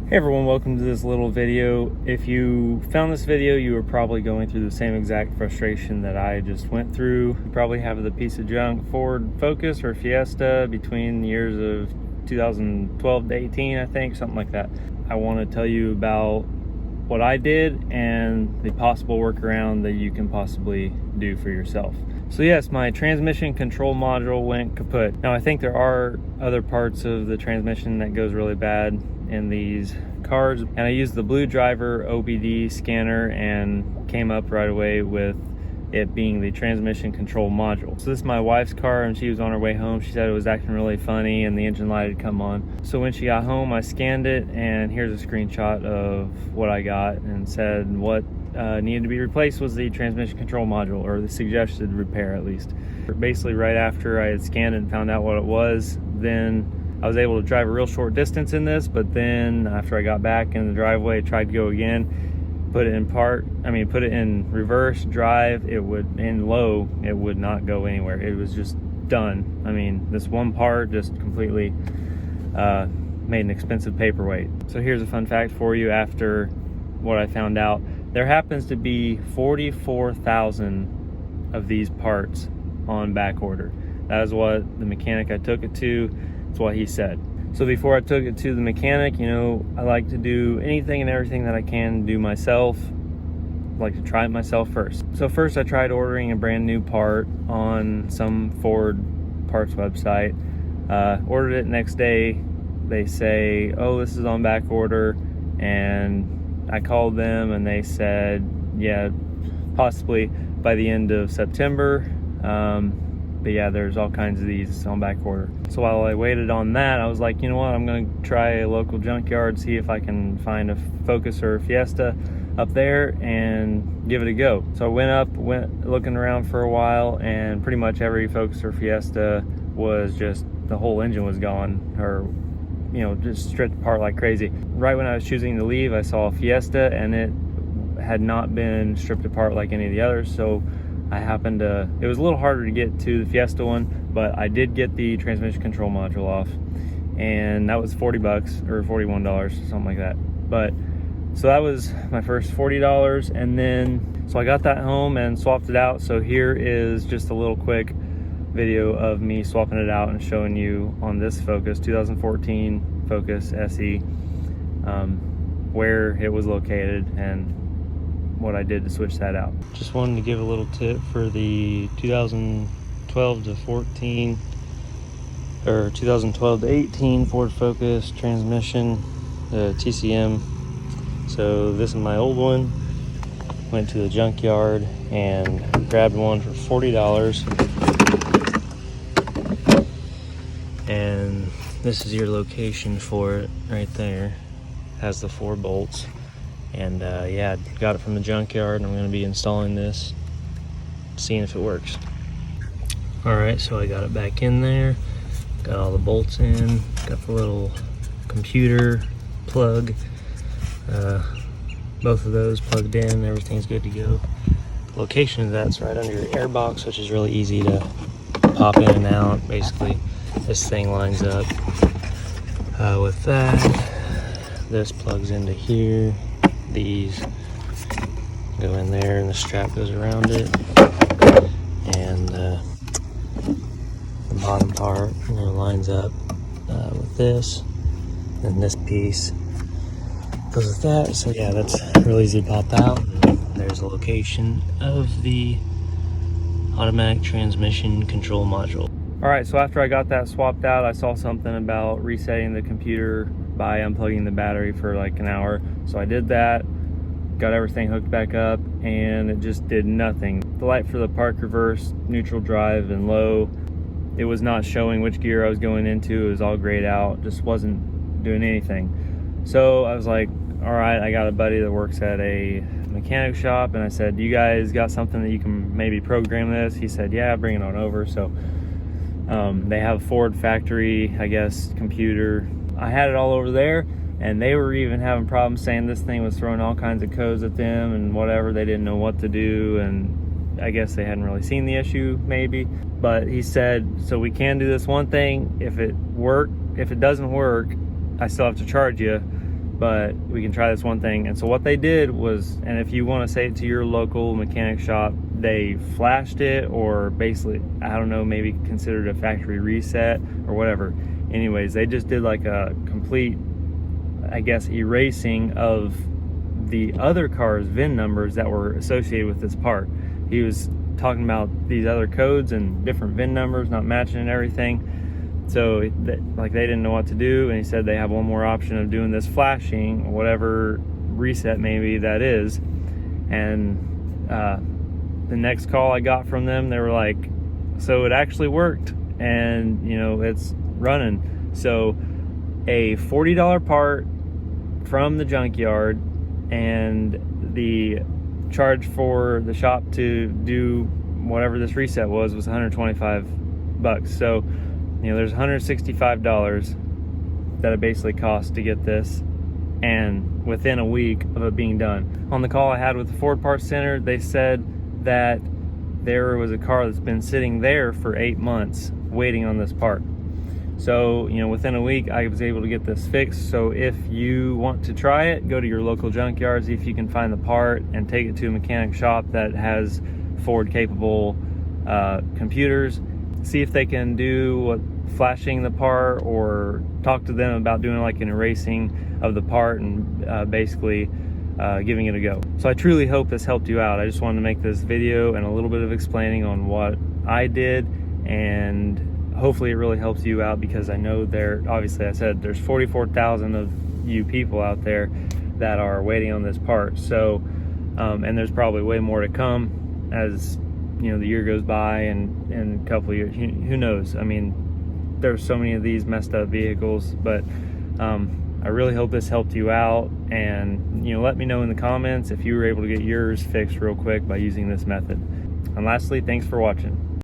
Hey everyone, welcome to this little video. If you found this video, you were probably going through the same exact frustration that I just went through. You probably have the piece of junk Ford Focus or Fiesta between the years of 2012 to 18, I think, something like that. I want to tell you about what I did and the possible workaround that you can possibly do for yourself. So yes, my transmission control module went kaput. Now I think there are other parts of the transmission that goes really bad in these cars, and I used the Blue Driver OBD scanner and came up right away with it being the transmission control module. So this is my wife's car, and she was on her way home. She said it was acting really funny and the engine light had come on. So when she got home, I scanned it, and here's a screenshot of what I got, and said what needed to be replaced was the transmission control module, or the suggested repair at least. Basically right after I had scanned it and found out what it was, then I was able to drive a real short distance in this, but then after I got back in the driveway, tried to go again, put it in reverse drive, in low, it would not go anywhere. It was just done. I mean, this one part just completely made an expensive paperweight. So here's a fun fact for you after what I found out. There happens to be 44,000 of these parts on back order. That is what the mechanic I took it to, that's what he said. So before I took it to the mechanic, you know, I like to do anything and everything that I can do myself. I like to try it myself first. So first I tried ordering a brand new part on some Ford parts website. Ordered it next day. They say, oh, this is on back order, and I called them and they said, yeah, possibly by the end of September. But yeah, there's all kinds of these on back order. So while I waited on that, I was like, you know what, I'm gonna try a local junkyard, see if I can find a Focus or a Fiesta up there and give it a go. So I went looking around for a while, and pretty much every Focus or Fiesta was just, the whole engine was gone, or you know, just stripped apart like crazy. Right when I was choosing to leave, I saw a Fiesta, and it had not been stripped apart like any of the others. So I happened to, it was a little harder to get to the Fiesta one, but I did get the transmission control module off, and that was 40 bucks or $41, something like that. But so that was my first $40, and then so I got that home and swapped it out. So here is just a little quick video of me swapping it out and showing you on this Focus, 2014 Focus SE, where it was located and what I did to switch that out. Just wanted to give a little tip for the 2012 to 14 or 2012 to 18 Ford Focus transmission, the TCM. So this is my old one. Went to the junkyard and grabbed one for $40. And this is your location for it right there. Has the 4 bolts. And yeah, got it from the junkyard, and I'm going to be installing this, seeing if it works. Alright, so I got it back in there, got all the bolts in, got the little computer plug, both of those plugged in, everything's good to go. Location of that's right under your air box, which is really easy to pop in and out. Basically, this thing lines up with that. This plugs into here. These go in there, and the strap goes around it, and the bottom part, you know, lines up with this, and this piece goes with that. So yeah, that's really easy to pop out. And there's the location of the automatic transmission control module. All right, so after I got that swapped out, I saw something about resetting the computer by unplugging the battery for like an hour. So I did that, got everything hooked back up, and it just did nothing. The light for the park reverse, neutral drive, and low, it was not showing which gear I was going into. It was all grayed out, just wasn't doing anything. So I was like, all right, I got a buddy that works at a mechanic shop, and I said, you guys got something that you can maybe program this? He said, yeah, bring it on over. So they have Ford factory, I guess, computer. I had it all over there, and they were even having problems saying this thing was throwing all kinds of codes at them and whatever. They didn't know what to do, and I guess they hadn't really seen the issue maybe. But he said, so we can do this one thing. If it doesn't work, I still have to charge you, but we can try this one thing. And so what they did was, and if you want to say it to your local mechanic shop, they flashed it, or basically, I don't know, maybe considered a factory reset or whatever. Anyways, they just did like a complete, I guess, erasing of the other car's VIN numbers that were associated with this part. He was talking about these other codes and different VIN numbers not matching and everything. So like they didn't know what to do, and he said they have one more option of doing this flashing, whatever reset maybe that is. And the next call I got from them, they were like, so it actually worked, and you know, it's running. So a $40 part from the junkyard, and the charge for the shop to do whatever this reset was $125. So you know, there's $165 that it basically cost to get this, and within a week of it being done. On the call I had with the Ford Parts Center, they said that there was a car that's been sitting there for 8 months waiting on this part. So, you know, within a week I was able to get this fixed. So if you want to try it, go to your local junkyard, see if you can find the part and take it to a mechanic shop that has Ford capable computers. See if they can do flashing the part, or talk to them about doing like an erasing of the part and basically giving it a go. So I truly hope this helped you out. I just wanted to make this video and a little bit of explaining on what I did, and hopefully it really helps you out, because I know obviously I said there's 44,000 of you people out there that are waiting on this part. So and there's probably way more to come as you know the year goes by, and a couple of years, who knows. I mean, there's so many of these messed up vehicles, but I really hope this helped you out. And you know, let me know in the comments if you were able to get yours fixed real quick by using this method. And lastly, thanks for watching.